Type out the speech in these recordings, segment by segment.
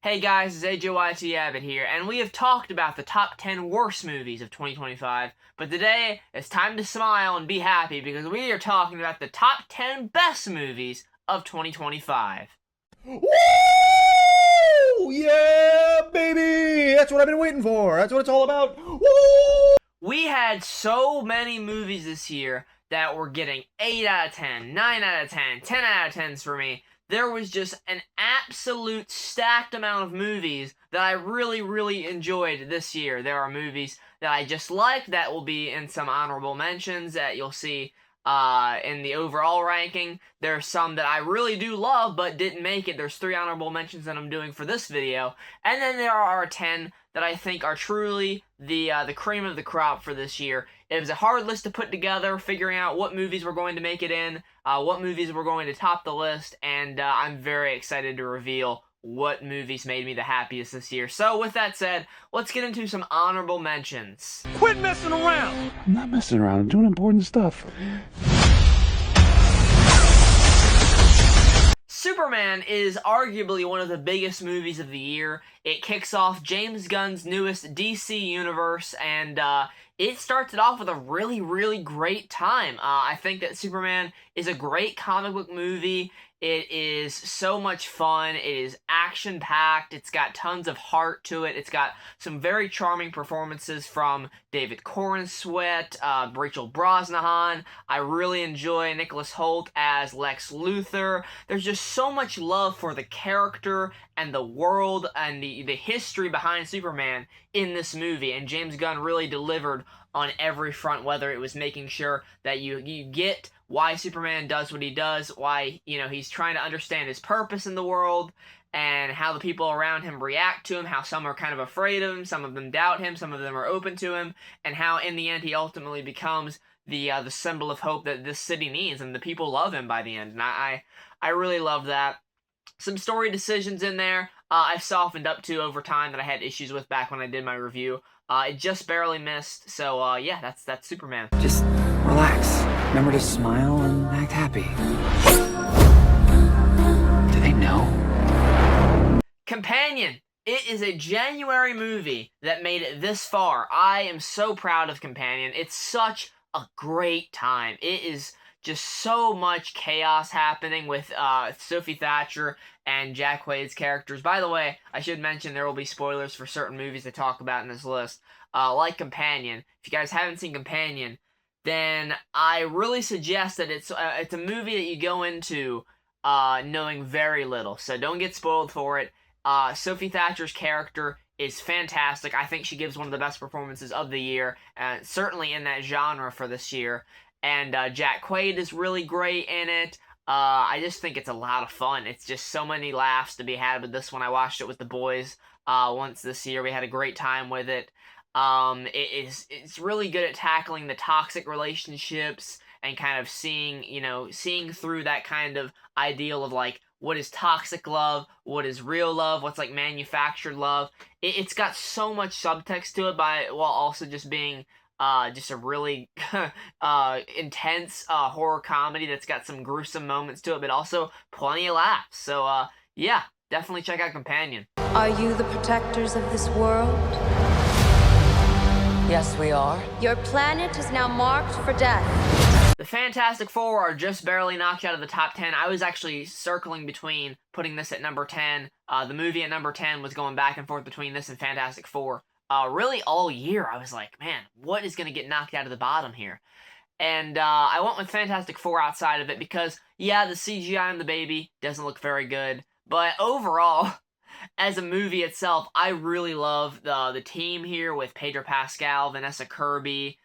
Hey guys, it's AJYT Abbott here, and we have talked about the top 10 worst movies of 2025, but today it's time to smile and be happy because we are talking about the top 10 best movies of 2025. Woo! Yeah, baby! That's what I've been waiting for. That's what it's all about. Woo! We had so many movies this year that were getting 8 out of 10, 9 out of 10, 10 out of 10s for me. There was just an absolute stacked amount of movies that I really enjoyed this year. There are movies that I just like that will be in some honorable mentions that you'll see in the overall ranking. There's some that I really do love but didn't make it. There's 3 honorable mentions that I'm doing for this video. And then there are 10 that I think are truly the cream of the crop for this year. It was a hard list to put together, figuring out what movies were going to make it in, what movies were going to top the list, and I'm very excited to reveal what movies made me the happiest this year. So with that said, let's get into some honorable mentions. Quit messing around! I'm not messing around. I'm doing important stuff. Superman is arguably one of the biggest movies of the year. It kicks off James Gunn's newest DC universe, and it started off with a really great time. I think that Superman is a great comic book movie. It is so much fun. It is action-packed. It's got tons of heart to it. It's got some very charming performances from David Corenswet, Rachel Brosnahan. I really enjoy Nicholas Hoult as Lex Luthor. There's just so much love for the character and the world and the history behind Superman in this movie, and James Gunn really delivered on every front, whether it was making sure that you get why Superman does what he does, why, he's trying to understand his purpose in the world, and how the people around him react to him, how some are kind of afraid of him, some of them doubt him, some of them are open to him, and how in the end he ultimately becomes the symbol of hope that this city needs, and the people love him by the end, and I really love that. Some story decisions in there I've softened up to over time that I had issues with back when I did my review. It just barely missed, so yeah, that's Superman. Just relax. Remember to smile and act happy. Do they know? Companion. It is a January movie that made it this far. I am so proud of Companion. It's such a great time. It is just so much chaos happening with Sophie Thatcher and Jack Quaid's characters. By the way, I should mention there will be spoilers for certain movies to talk about in this list. Like Companion. If you guys haven't seen Companion, then I really suggest that it's a movie that you go into knowing very little. So don't get spoiled for it. Sophie Thatcher's character is fantastic. I think she gives one of the best performances of the year, certainly in that genre for this year. And Jack Quaid is really great in it. I just think it's a lot of fun. It's just so many laughs to be had with this one. I watched it with the boys once this year. We had a great time with it. It's really good at tackling the toxic relationships and kind of seeing through that kind of ideal of like what is toxic love, what is real love, what's like manufactured love. It's got so much subtext to it while also just being just a really intense horror comedy that's got some gruesome moments to it, but also plenty of laughs. So yeah, definitely check out Companion. Are you the protectors of this world? Yes, we are. Your planet is now marked for death. The Fantastic Four are just barely knocked out of the top 10. I was actually circling between putting this at number 10. The movie at number 10 was going back and forth between this and Fantastic Four. Really all year, I was like, man, what is going to get knocked out of the bottom here? And I went with Fantastic Four outside of it because, yeah, the CGI on the baby doesn't look very good. But overall, as a movie itself, I really love the team here with Pedro Pascal, Vanessa Kirby,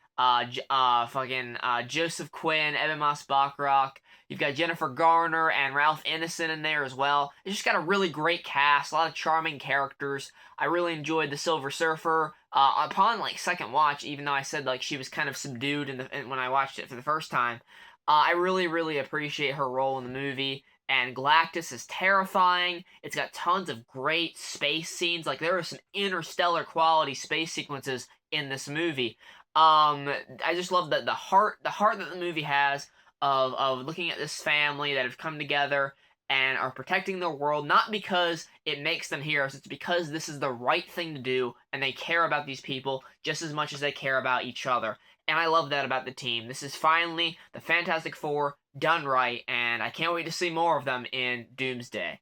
Joseph Quinn, Ebon Moss-Bachrach. You've got Jennifer Garner and Ralph Ineson in there as well. It's just got a really great cast, a lot of charming characters. I really enjoyed the Silver Surfer. Upon second watch, even though I said she was kind of subdued when I watched it for the first time, I really appreciate her role in the movie. And Galactus is terrifying. It's got tons of great space scenes. There are some interstellar quality space sequences in this movie. I just love the heart that the movie has of looking at this family that have come together and are protecting their world, not because it makes them heroes, it's because this is the right thing to do, and they care about these people just as much as they care about each other. And I love that about the team. This is finally the Fantastic Four done right, and I can't wait to see more of them in Doomsday.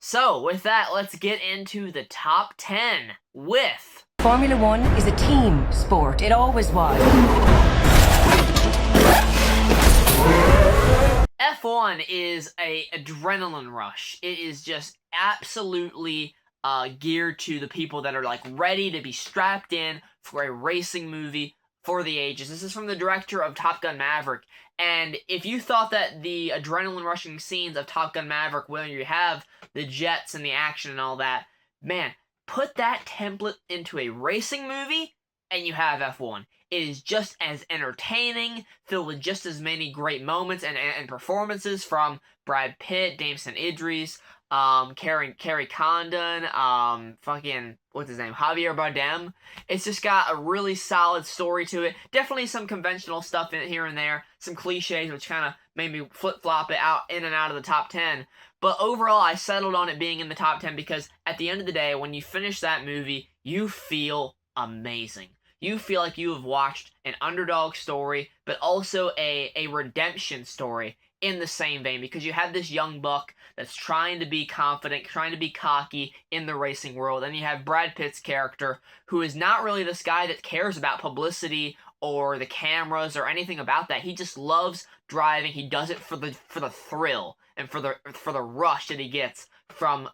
So, with that, let's get into the top 10 with... Formula One is a team sport. It always was. F1 is a adrenaline rush. It is just absolutely geared to the people that are like ready to be strapped in for a racing movie for the ages. This is from the director of Top Gun Maverick. And if you thought that the adrenaline rushing scenes of Top Gun Maverick, where you have the jets and the action and all that, man, put that template into a racing movie and you have F1. It is just as entertaining, filled with just as many great moments and performances from Brad Pitt, Damson Idris, Kerry Condon, fucking, what's his name, Javier Bardem. It's just got a really solid story to it. Definitely some conventional stuff in it here and there, some cliches which kind of made me flip-flop it out in and out of the top 10. But overall, I settled on it being in the top 10 because at the end of the day, when you finish that movie, you feel amazing. You feel like you have watched an underdog story, but also a redemption story in the same vein, because you have this young buck that's trying to be confident, trying to be cocky in the racing world, and you have Brad Pitt's character, who is not really this guy that cares about publicity or the cameras or anything about that. He just loves driving. He does it for the thrill and for the rush that he gets from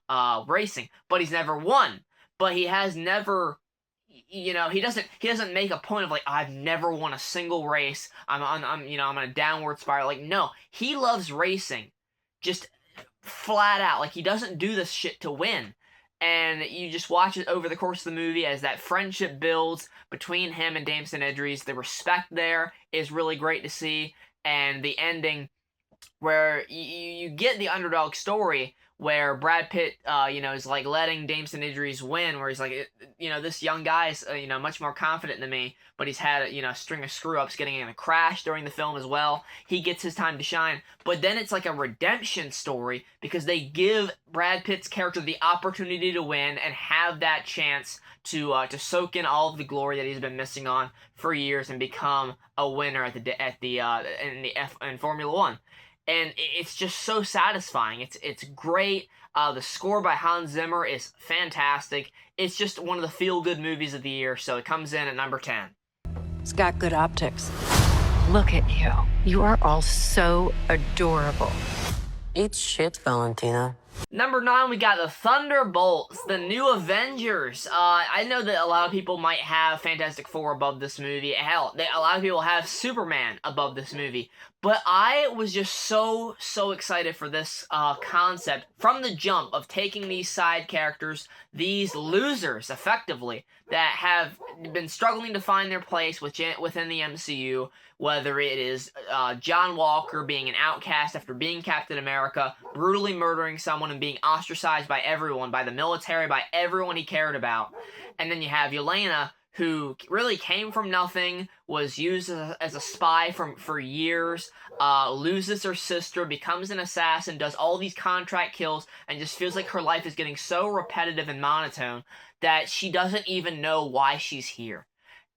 racing. But he's never won. But he has never, you know, he doesn't make a point of like, I've never won a single race. I'm on a downward spiral. Like, no, he loves racing, just flat out. Like, he doesn't do this shit to win. And you just watch it over the course of the movie as that friendship builds between him and Damson Idris. The respect there is really great to see, and the ending where you get the underdog story where Brad Pitt, is like letting Damson Idris win, where he's like, this young guy's, much more confident than me, but he's had, a string of screw-ups, getting in a crash during the film as well. He gets his time to shine, but then it's like a redemption story because they give Brad Pitt's character the opportunity to win and have that chance to soak in all of the glory that he's been missing on for years and become a winner in Formula One. And it's just so satisfying. It's great. The score by Hans Zimmer is fantastic. It's just one of the feel-good movies of the year, so it comes in at number 10. It's got good optics. Look at you. You are all so adorable. Eat shit, Valentina. Number 9, we got the Thunderbolts, the new Avengers. I know that a lot of people might have Fantastic Four above this movie. Hell, a lot of people have Superman above this movie. But I was just so excited for this concept from the jump of taking these side characters, these losers, effectively, that have been struggling to find their place within the MCU, whether it is John Walker being an outcast after being Captain America, brutally murdering someone and being ostracized by everyone, by the military, by everyone he cared about. And then you have Yelena, who really came from nothing, was used as a spy for years, loses her sister, becomes an assassin, does all these contract kills, and just feels like her life is getting so repetitive and monotone that she doesn't even know why she's here.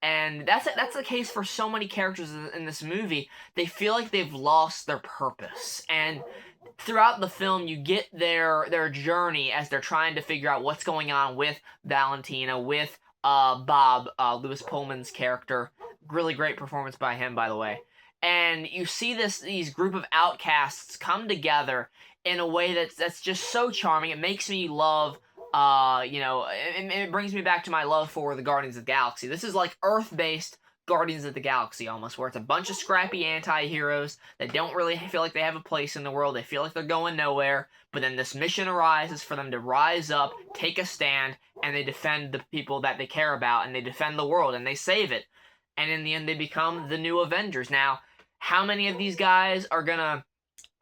And that's the case for so many characters in this movie. They feel like they've lost their purpose. And throughout the film, you get their journey as they're trying to figure out what's going on with Valentina, with Bob, Lewis Pullman's character. Really great performance by him, by the way. And you see these group of outcasts come together in a way that's just so charming. It makes me love, it brings me back to my love for the Guardians of the Galaxy. This is like Earth-based Guardians of the Galaxy almost, where it's a bunch of scrappy anti-heroes that don't really feel like they have a place in the world. They feel like they're going nowhere, but then this mission arises for them to rise up, take a stand, and they defend the people that they care about, and they defend the world, and they save it. And in the end, they become the new Avengers. Now, how many of these guys are gonna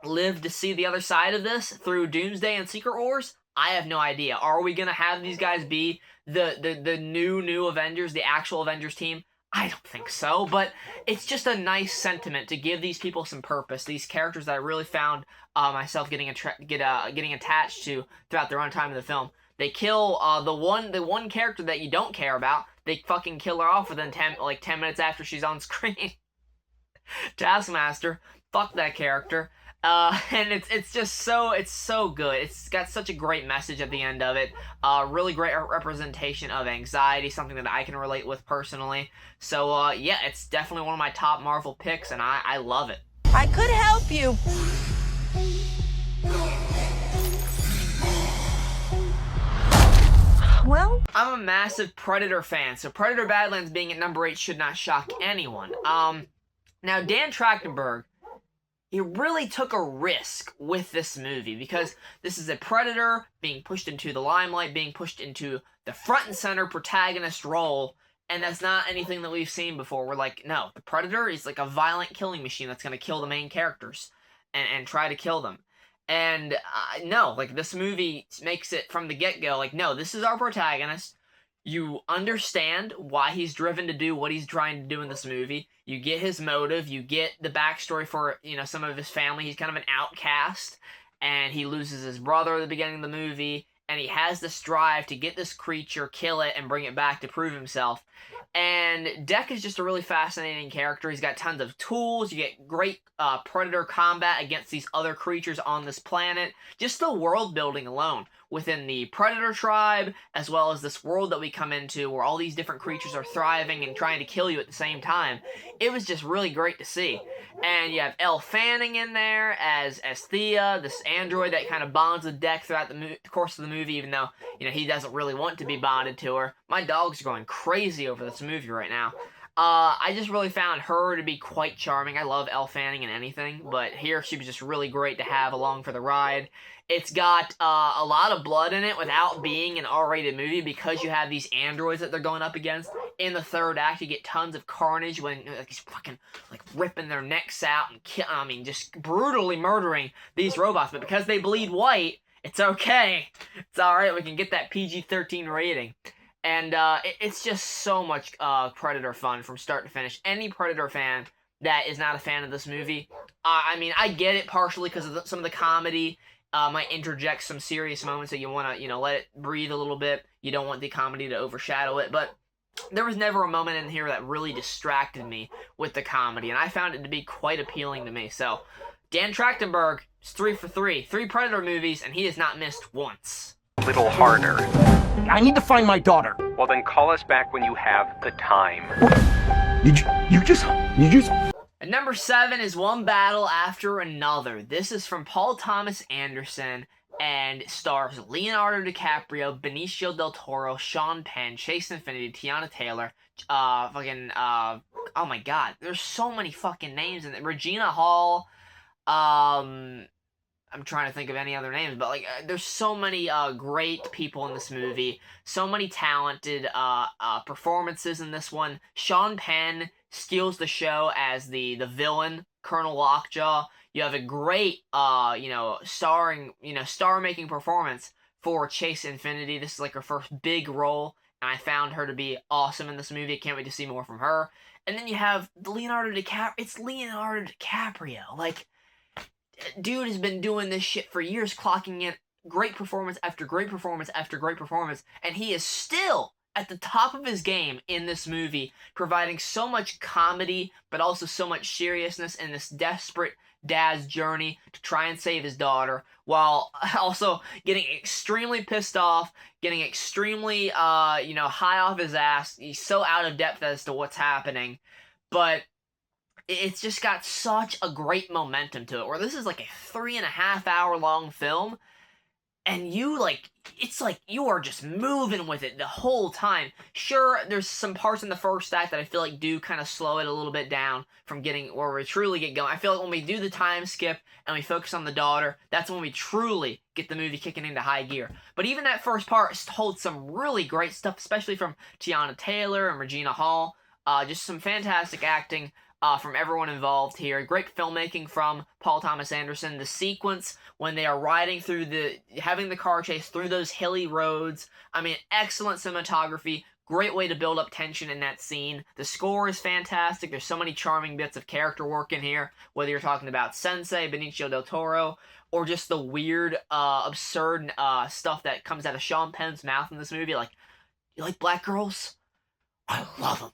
live to see the other side of this through Doomsday and Secret Wars? I have no idea. Are we gonna have these guys be the new Avengers, the actual Avengers team? I don't think so, but it's just a nice sentiment to give these people some purpose. These characters that I really found myself getting attached to throughout the runtime of the film. They kill the one character that you don't care about. They fucking kill her off within 10 minutes after she's on screen. Taskmaster, fuck that character. And it's so good. It's got such a great message at the end of it. Really great representation of anxiety, something that I can relate with personally. So yeah, it's definitely one of my top Marvel picks, and I love it. I could help you. Well, I'm a massive Predator fan, so Predator Badlands being at number 8 should not shock anyone. Now Dan Trachtenberg, he really took a risk with this movie because this is a Predator being pushed into the limelight, being pushed into the front and center protagonist role, and that's not anything that we've seen before. We're like, no, the Predator is like a violent killing machine that's going to kill the main characters and try to kill them. And no, like this movie makes it from the get-go, like, no, this is our protagonist. You understand why he's driven to do what he's trying to do in this movie. You get his motive. You get the backstory for, some of his family. He's kind of an outcast, and he loses his brother at the beginning of the movie, and he has this drive to get this creature, kill it, and bring it back to prove himself. And Deck is just a really fascinating character. He's got tons of tools. You get great Predator combat against these other creatures on this planet. Just the world building alone within the Predator tribe, as well as this world that we come into where all these different creatures are thriving and trying to kill you at the same time. It was just really great to see. And you have Elle Fanning in there as Thea, this android that kind of bonds with Deck throughout the course of the movie, even though, he doesn't really want to be bonded to her. My dog's going crazy over this movie right now. I just really found her to be quite charming. I love Elle Fanning in anything, but here she was just really great to have along for the ride. It's got a lot of blood in it without being an R-rated movie because you have these androids that they're going up against. In the third act, you get tons of carnage when he's fucking ripping their necks out and just brutally murdering these robots. But because they bleed white, it's okay. It's all right. We can get that PG-13 rating. And it's just so much Predator fun from start to finish. Any Predator fan that is not a fan of this movie, I get it partially because of some of the comedy. Might interject some serious moments that you want to, let it breathe a little bit. You don't want the comedy to overshadow it, but there was never a moment in here that really distracted me with the comedy, and I found it to be quite appealing to me. So, Dan Trachtenberg is 3 for 3. 3 Predator movies, and he has not missed once. A little harder. I need to find my daughter. Well, then call us back when you have the time. You just... And number 7 is One Battle After Another. This is from Paul Thomas Anderson and stars Leonardo DiCaprio, Benicio del Toro, Sean Penn, Chase Infinity, Tiana Taylor, oh my god, there's so many fucking names in it. Regina Hall, I'm trying to think of any other names, but there's so many great people in this movie, so many talented performances in this one. Sean Penn steals the show as the villain, Colonel Lockjaw. You have a great, star-making performance for Chase Infinity. This is her first big role, and I found her to be awesome in this movie. I can't wait to see more from her. And then you have Leonardo DiCaprio. It's Leonardo DiCaprio. Dude has been doing this shit for years, clocking in great performance after great performance after great performance, and he is still at the top of his game in this movie, providing so much comedy, but also so much seriousness in this desperate dad's journey to try and save his daughter, while also getting extremely pissed off, getting extremely, high off his ass. He's so out of depth as to what's happening, but it's just got such a great momentum to it, where this is a 3.5 hour long film, and it's you are just moving with it the whole time. Sure, there's some parts in the first act that I feel do kind of slow it a little bit down from getting where we truly get going. I feel when we do the time skip and we focus on the daughter, that's when we truly get the movie kicking into high gear. But even that first part holds some really great stuff, especially from Tiana Taylor and Regina Hall. Just some fantastic acting from everyone involved here. Great filmmaking from Paul Thomas Anderson. The sequence when they are riding through having the car chase through those hilly roads. Excellent cinematography, Great way to build up tension in that scene. The score is fantastic. There's so many charming bits of character work in here, whether you're talking about Sensei, Benicio del Toro, or just the weird, absurd stuff that comes out of Sean Penn's mouth in this movie. Like, you like black girls? I love them.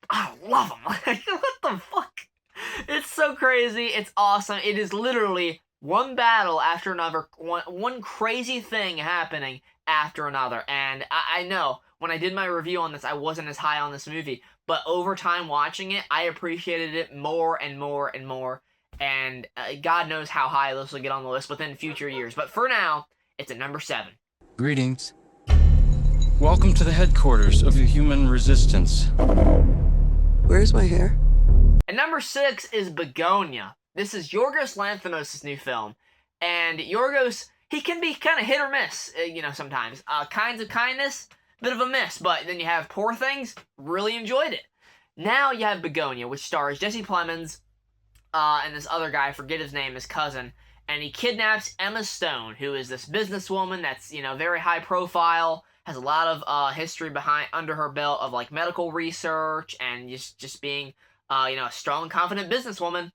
I love them. What the fuck? It's so crazy. It's awesome. It is literally one battle after another, one crazy thing happening after another. And I know, when I did my review on this, I wasn't as high on this movie, but over time watching it, I appreciated it more and more and more, and God knows how high this will get on the list within future years. But for now, it's at number 7. Greetings. Welcome to the headquarters of the human resistance. Where's my hair? And number 6 is Begonia. This is Yorgos Lanthimos' new film, and Yorgos, he can be kind of hit or miss, sometimes. Kinds of Kindness, bit of a miss, but then you have Poor Things, really enjoyed it. Now you have Begonia, which stars Jesse Plemons and this other guy, I forget his name, his cousin, and he kidnaps Emma Stone, who is this businesswoman that's, very high profile, has a lot of history under her belt of like medical research and just being a strong, confident businesswoman.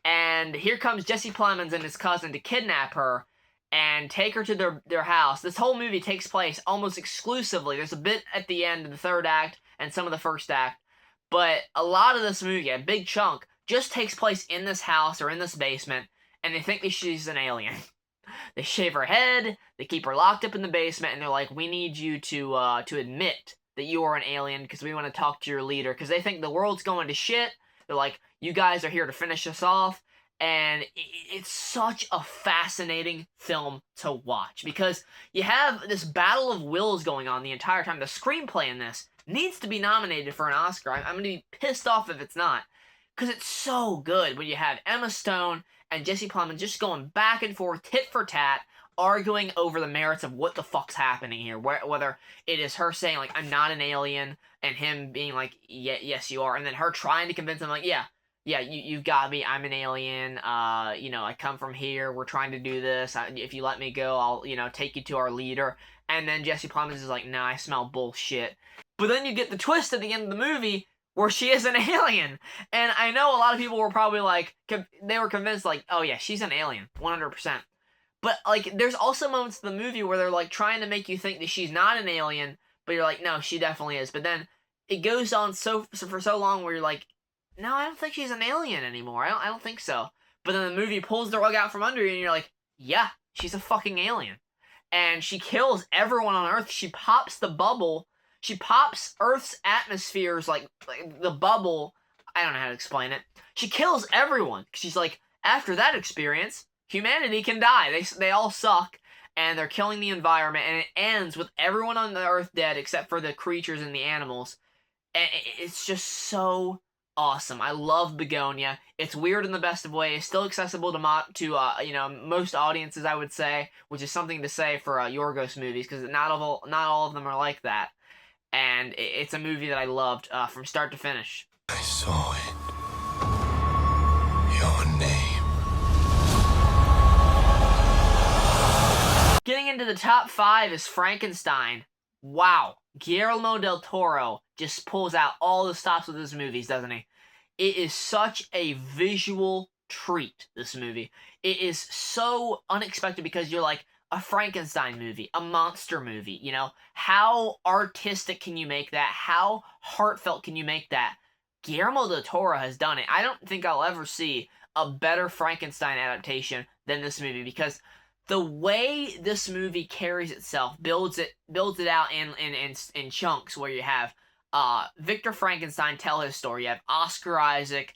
And here comes Jesse Plemons and his cousin to kidnap her and take her to their house. This whole movie takes place almost exclusively. There's a bit at the end of the third act and some of the first act, but a lot of this movie, a big chunk, just takes place in this house or in this basement, and they think that she's an alien. They shave her head, they keep her locked up in the basement, and they're like, we need you to admit that you are an alien because we want to talk to your leader, because they think the world's going to shit. They're like, you guys are here to finish us off. And it's such a fascinating film to watch because you have this battle of wills going on the entire time. The screenplay in this needs to be nominated for an Oscar. I'm going to be pissed off if it's not, because it's so good when you have Emma Stone and Jesse Plemons just going back and forth, tit for tat, arguing over the merits of what the fuck's happening here. Whether it is her saying, like, I'm not an alien, and him being like, yes, you are, and then her trying to convince him, like, yeah, you got me, I'm an alien, I come from here, we're trying to do this, if you let me go, I'll, take you to our leader, and then Jesse Plemons is like, nah, I smell bullshit. But then you get the twist at the end of the movie, where she is an alien, and I know a lot of people were probably like, they were convinced, like, oh yeah, she's an alien, 100%. But, like, there's also moments in the movie where they're, like, trying to make you think that she's not an alien, but you're like, no, she definitely is. But then it goes on for so long where you're like, no, I don't think she's an alien anymore. I don't think so. But then the movie pulls the rug out from under you, and you're like, yeah, she's a fucking alien. And she kills everyone on Earth. She pops the bubble. She pops Earth's atmospheres, like the bubble. I don't know how to explain it. She kills everyone. She's like, after that experience, humanity can die. They all suck, and they're killing the environment, and it ends with everyone on the Earth dead except for the creatures and the animals. And it's just so awesome. I love Begonia. It's weird in the best of ways. Still accessible to most audiences, I would say, which is something to say for Yorgos movies, because not all of them are like that. And it's a movie that I loved from start to finish. I saw it. Your name. Getting into the top 5 is Frankenstein. Wow. Guillermo del Toro just pulls out all the stops with his movies, doesn't he? It is such a visual treat, this movie. It is so unexpected because you're like, a Frankenstein movie, a monster movie, how artistic can you make that? How heartfelt can you make that? Guillermo del Toro has done it. I don't think I'll ever see a better Frankenstein adaptation than this movie, because the way this movie carries itself, builds it out in chunks, where you have Victor Frankenstein tell his story. You have Oscar Isaac,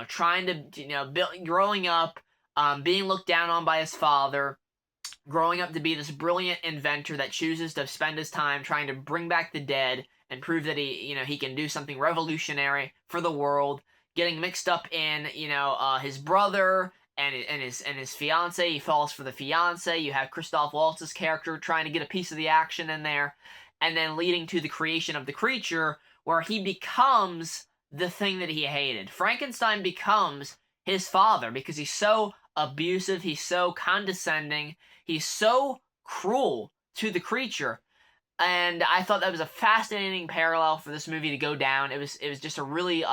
trying to, growing up, being looked down on by his father, growing up to be this brilliant inventor that chooses to spend his time trying to bring back the dead and prove that he can do something revolutionary for the world, getting mixed up in, his brother and his fiance. He falls for the fiance. You have Christoph Waltz's character trying to get a piece of the action in there, and then leading to the creation of the creature, where he becomes the thing that he hated. Frankenstein becomes his father because he's so abusive, he's so condescending, he's so cruel to the creature. And I thought that was a fascinating parallel for this movie to go down. It was just a really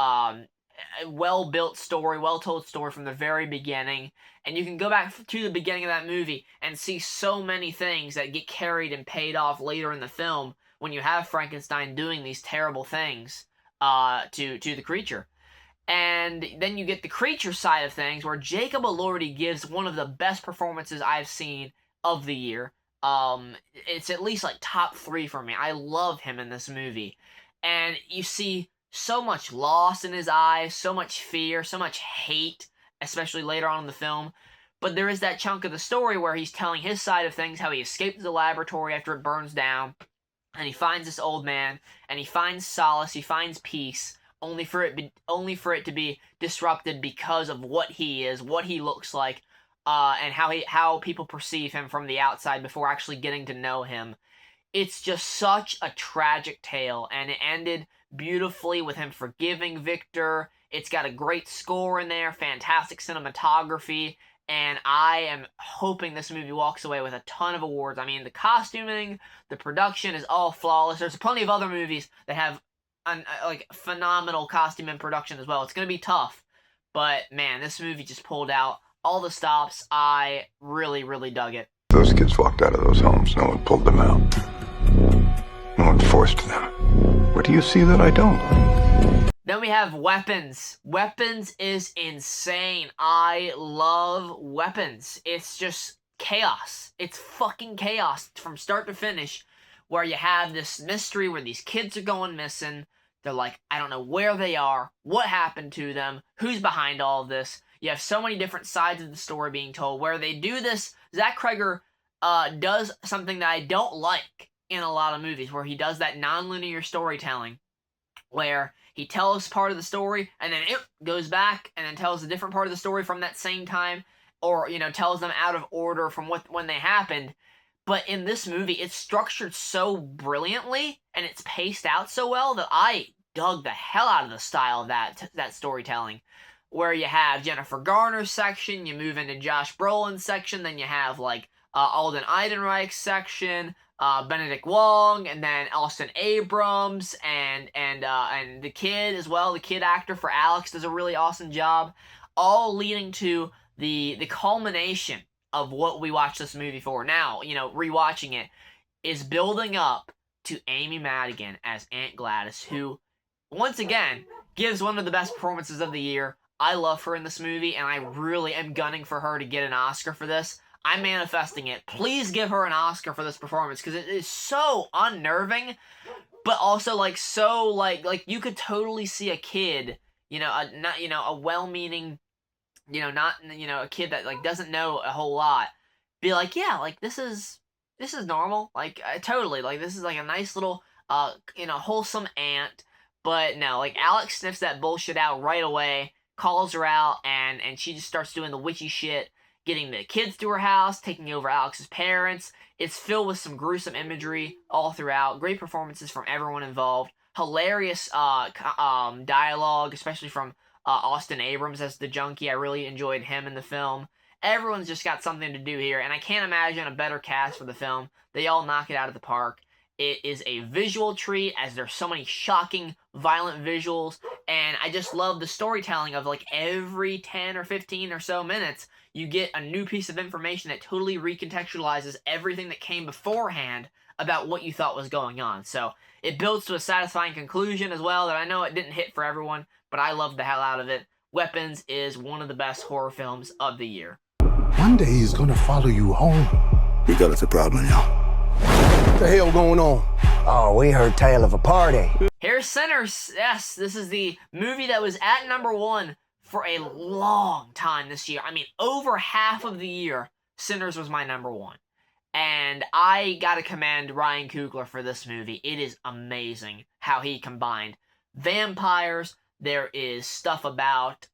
well-built story, well-told story from the very beginning. And you can go back to the beginning of that movie and see so many things that get carried and paid off later in the film when you have Frankenstein doing these terrible things to the creature. And then you get the creature side of things, where Jacob Elordi gives one of the best performances I've seen of the year. It's at least like top 3 for me. I love him in this movie. And you see so much loss in his eyes, so much fear, so much hate, especially later on in the film. But there is that chunk of the story where he's telling his side of things, how he escaped the laboratory after it burns down, and he finds this old man, and he finds solace, he finds peace, only for it to be disrupted because of what he is, what he looks like, and how people perceive him from the outside before actually getting to know him. It's just such a tragic tale, and it ended beautifully with him forgiving Victor. It's got a great score in there, fantastic cinematography, and I am hoping this movie walks away with a ton of awards. I mean, the costuming, the production is all flawless. There's plenty of other movies that have like phenomenal costume and production as well. It's going to be tough, but man, this movie just pulled out all the stops. I really, really dug it. Those kids walked out of those homes. No one pulled them out. No one forced them. What do you see that I don't? Then we have Weapons. Weapons is insane. I love Weapons. It's just chaos. It's fucking chaos from start to finish, where you have this mystery where these kids are going missing. They're like, I don't know where they are, what happened to them, who's behind all of this. You have so many different sides of the story being told. Where they do this, Zach Cregger does something that I don't like in a lot of movies, where he does that non-linear storytelling, where he tells part of the story, and then it goes back, and then tells a different part of the story from that same time, or, you know, tells them out of order from when they happened. But in this movie, it's structured so brilliantly, and it's paced out so well, that I dug the hell out of the style of that storytelling. Where you have Jennifer Garner's section, you move into Josh Brolin's section, then you have, like, Alden Ehrenreich's section, Benedict Wong, and then Austin Abrams, and the kid as well. The kid actor for Alex does a really awesome job, all leading to the culmination of what we watched this movie for. Now, you know, rewatching it is building up to Amy Madigan as Aunt Gladys, who, once again, gives one of the best performances of the year. I love her in this movie, and I really am gunning for her to get an Oscar for this. I'm manifesting it. Please give her an Oscar for this performance, because it is so unnerving, but also like so like you could totally see a kid, a well-meaning, not a kid that like doesn't know a whole lot, be like, yeah, like this is normal, like totally, like this is like a nice little wholesome aunt. But no, like Alex sniffs that bullshit out right away, calls her out, and she just starts doing the witchy shit, getting the kids to her house, taking over Alex's parents. It's filled with some gruesome imagery all throughout. Great performances from everyone involved. Hilarious dialogue, especially from Austin Abrams as the junkie. I really enjoyed him in the film. Everyone's just got something to do here, and I can't imagine a better cast for the film. They all knock it out of the park. It is a visual treat, as there's so many shocking, violent visuals, and I just love the storytelling of like every 10 or 15 or so minutes, you get a new piece of information that totally recontextualizes everything that came beforehand about what you thought was going on. So it builds to a satisfying conclusion as well, that I know it didn't hit for everyone, but I loved the hell out of it. Weapons is one of the best horror films of the year. One day he's gonna follow you home. We got us a problem, y'all. What the hell going on? Oh, we heard tale of a party. Here's Sinners. Yes, this is the movie that was at number 1 for a long time this year. I mean, over half of the year, Sinners was my number 1. And I gotta commend Ryan Coogler for this movie. It is amazing how he combined vampires. There is stuff about,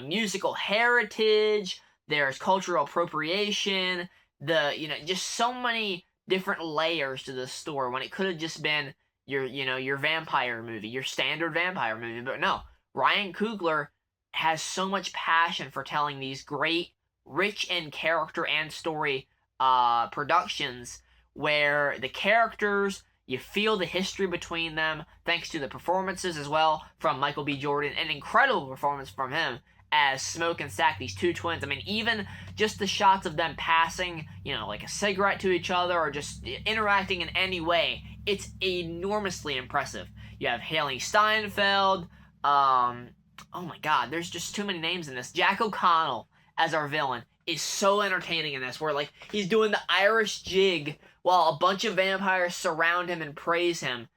musical heritage. There's cultural appropriation. Just so many different layers to this story, when it could have just been your vampire movie, your standard vampire movie. But no, Ryan Coogler has so much passion for telling these great, rich in character and story productions, where the characters, you feel the history between them, thanks to the performances as well from Michael B. Jordan. An incredible performance from him as Smoke and Stack, these two twins. I mean, even just the shots of them passing, like a cigarette to each other or just interacting in any way, it's enormously impressive. You have Haley Steinfeld, oh my god, there's just too many names in this. Jack O'Connell as our villain is so entertaining in this, where like he's doing the Irish jig while a bunch of vampires surround him and praise him.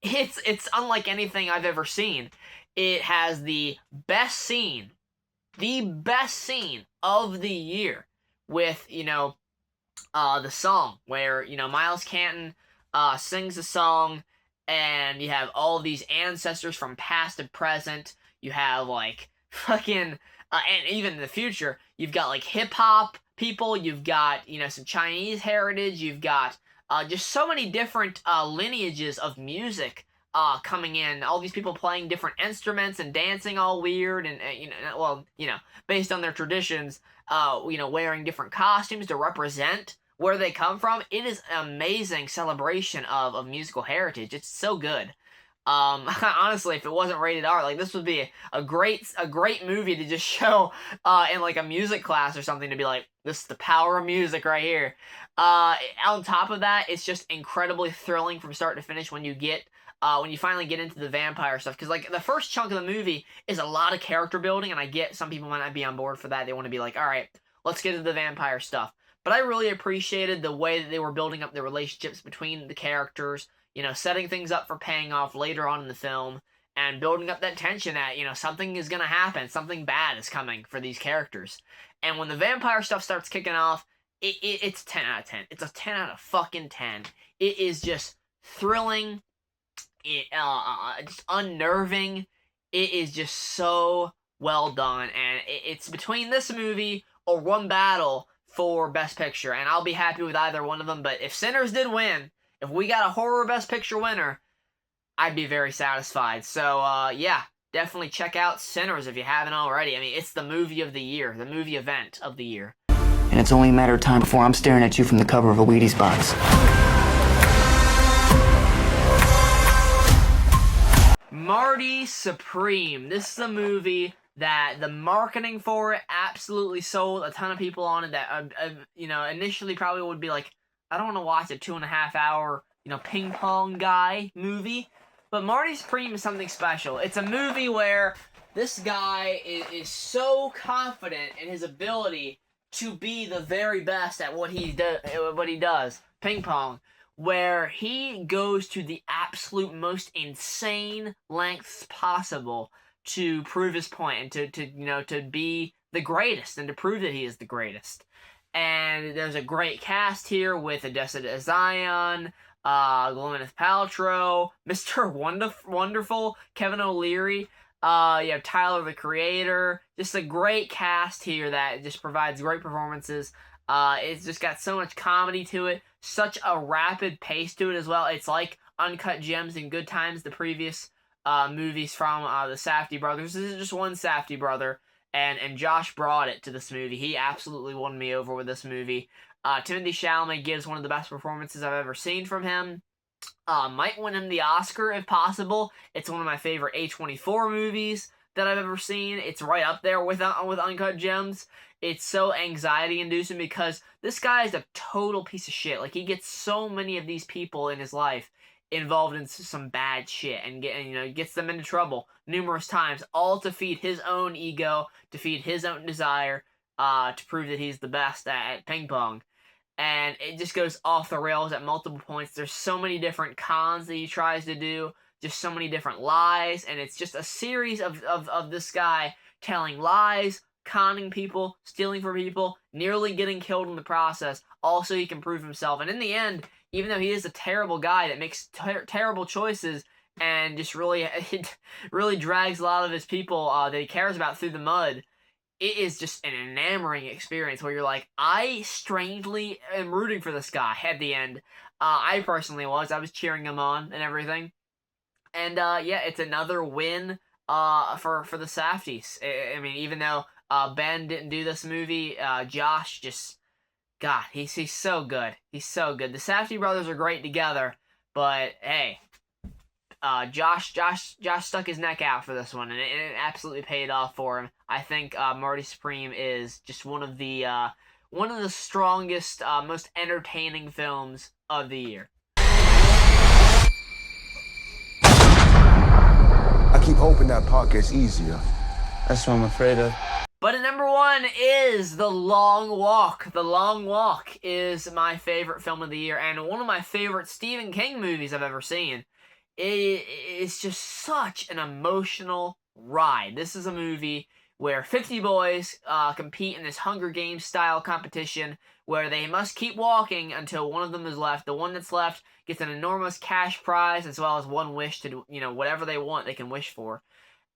It's unlike anything I've ever seen. It has the best scene of the year with, the song where, Miles Canton sings a song, and you have all these ancestors from past and present. You have like fucking and even in the future, you've got like hip hop people, you've got some Chinese heritage, you've got just so many different lineages of music coming in. All these people playing different instruments and dancing all weird, and based on their traditions, wearing different costumes to represent where they come from. It is an amazing celebration of musical heritage. It's so good. Honestly, if it wasn't rated R, like this would be a great movie to just show in like a music class or something, to be like, this is the power of music right here. On top of that, it's just incredibly thrilling from start to finish when you finally get into the vampire stuff, because like the first chunk of the movie is a lot of character building, and I get some people might not be on board for that. They want to be like, all right, let's get into the vampire stuff. But I really appreciated the way that they were building up the relationships between the characters, setting things up for paying off later on in the film, and building up that tension that, something is going to happen, something bad is coming for these characters. And when the vampire stuff starts kicking off, it's 10 out of 10. It's a 10 out of fucking 10. It is just thrilling, just unnerving. It is just so well done, and it's between this movie or One Battle for Best Picture, and I'll be happy with either one of them. But if Sinners did win, if we got a horror Best Picture winner, I'd be very satisfied. So, yeah, definitely check out Sinners if you haven't already. I mean, it's the movie of the year, the movie event of the year. And it's only a matter of time before I'm staring at you from the cover of a Wheaties box. Marty Supreme. This is a movie that the marketing for it absolutely sold a ton of people on it that, initially probably would be like, I don't want to watch a 2.5 hour, ping pong guy movie. But Marty Supreme is something special. It's a movie where this guy is so confident in his ability to be the very best at what he does, ping pong, where he goes to the absolute most insane lengths possible to prove his point and to be the greatest and to prove that he is the greatest. And there's a great cast here with Odessa Zion, Gwyneth Paltrow, Mr. Wonderful, Kevin O'Leary. You have Tyler, the Creator. Just a great cast here that just provides great performances. It's just got so much comedy to it, such a rapid pace to it as well. It's like Uncut Gems and Good Times, the previous movies from the Safdie brothers. This is just one Safdie brother. And Josh brought it to this movie. He absolutely won me over with this movie. Timothée Chalamet gives one of the best performances I've ever seen from him. Might win him the Oscar if possible. It's one of my favorite A24 movies that I've ever seen. It's right up there with Uncut Gems. It's so anxiety-inducing because this guy is a total piece of shit. Like, he gets so many of these people in his life involved in some bad shit and gets them into trouble numerous times, all to feed his own ego, to feed his own desire, to prove that he's the best at ping pong. And it just goes off the rails at multiple points. There's so many different cons that he tries to do, just so many different lies, and it's just a series of this guy telling lies, conning people, stealing from people, nearly getting killed in the process, all so he can prove himself. And in the end, even though he is a terrible guy that makes terrible choices and just really drags a lot of his people that he cares about through the mud, it is just an enamoring experience where you're like, I strangely am rooting for this guy at the end. I personally was. I was cheering him on and everything. And yeah, it's another win for the Safdies. I mean, even though Ben didn't do this movie, Josh just God, he's so good. He's so good. The Safdie brothers are great together, but hey, Josh stuck his neck out for this one, and it absolutely paid off for him. I think Marty Supreme is just one of the strongest, most entertaining films of the year. I keep hoping that part gets easier. That's what I'm afraid of. But at number 1 is The Long Walk. The Long Walk is my favorite film of the year, and one of my favorite Stephen King movies I've ever seen. It's just such an emotional ride. This is a movie where 50 boys compete in this Hunger Games style competition where they must keep walking until one of them is left. The one that's left gets an enormous cash prize as well as one wish to, whatever they want they can wish for.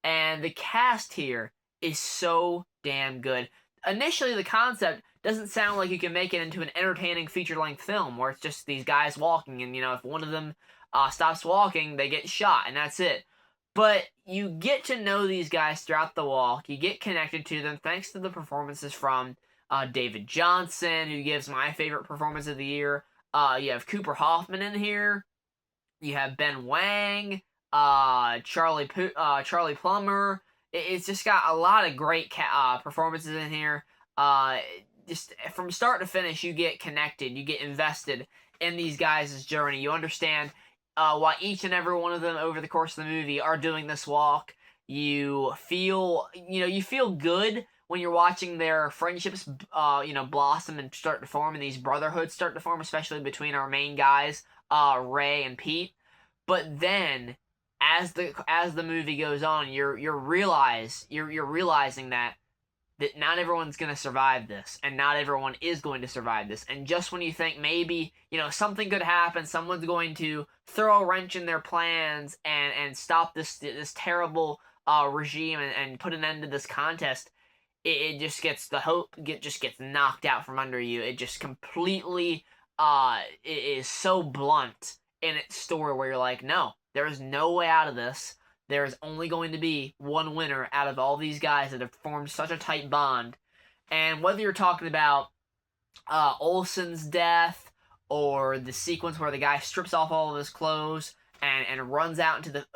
And the cast here is so damn good. Initially, the concept doesn't sound like you can make it into an entertaining feature-length film where it's just these guys walking and, if one of them stops walking, they get shot, and that's it. But you get to know these guys throughout the walk. You get connected to them thanks to the performances from David Johnson, who gives my favorite performance of the year. You have Cooper Hoffman in here. You have Ben Wang, Charlie Plummer. It's just got a lot of great performances in here. Just from start to finish, you get connected. You get invested in these guys' journey. You understand why each and every one of them over the course of the movie are doing this walk. You feel good when you're watching their friendships, blossom and start to form, and these brotherhoods start to form, especially between our main guys, Ray and Pete. But then, as the movie goes on, you're realizing that not everyone's going to survive this, and not everyone is going to survive this. And just when you think maybe, something could happen, someone's going to throw a wrench in their plans and stop this terrible regime and put an end to this contest, it just gets, the hope just gets knocked out from under you. It just completely it is so blunt in its story where you're like, no, there is no way out of this. There is only going to be one winner out of all these guys that have formed such a tight bond. And whether you're talking about Olsen's death or the sequence where the guy strips off all of his clothes and runs out into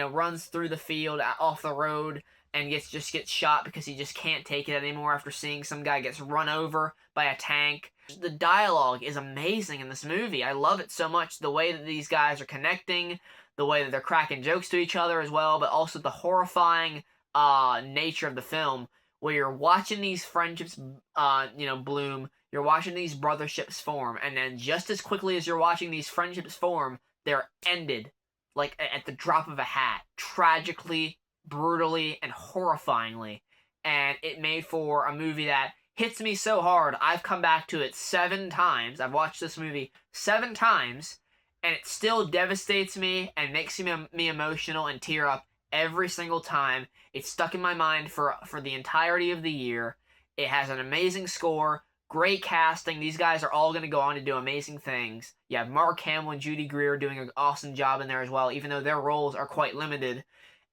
runs through the field off the road and gets shot because he just can't take it anymore after seeing some guy gets run over by a tank. The dialogue is amazing in this movie. I love it so much. The way that these guys are connecting, the way that they're cracking jokes to each other as well, but also the horrifying nature of the film, where you're watching these friendships, bloom. You're watching these brotherships form, and then just as quickly as you're watching these friendships form, they're ended, like at the drop of a hat, tragically, brutally, and horrifyingly. And it made for a movie that hits me so hard. I've come back to it 7 times. I've watched this movie 7 times. And it still devastates me and makes me emotional and tear up every single time. It's stuck in my mind for the entirety of the year. It has an amazing score, great casting. These guys are all going to go on to do amazing things. You have Mark Hamill and Judy Greer doing an awesome job in there as well, even though their roles are quite limited.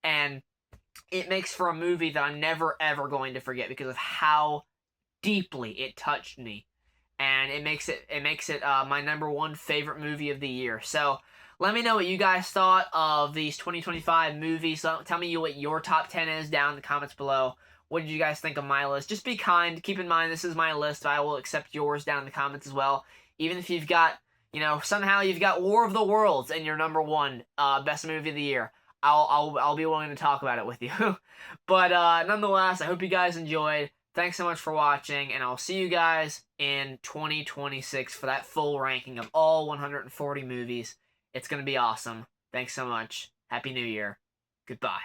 And it makes for a movie that I'm never, ever going to forget because of how deeply it touched me. And it makes it my number 1 favorite movie of the year. So let me know what you guys thought of these 2025 movies. Tell me what your top 10 is down in the comments below. What did you guys think of my list? Just be kind. Keep in mind this is my list. I will accept yours down in the comments as well. Even if you've got, somehow you've got War of the Worlds in your number 1 best movie of the year. I'll be willing to talk about it with you. But nonetheless, I hope you guys enjoyed. Thanks so much for watching, and I'll see you guys in 2026 for that full ranking of all 140 movies. It's going to be awesome. Thanks so much. Happy New Year. Goodbye.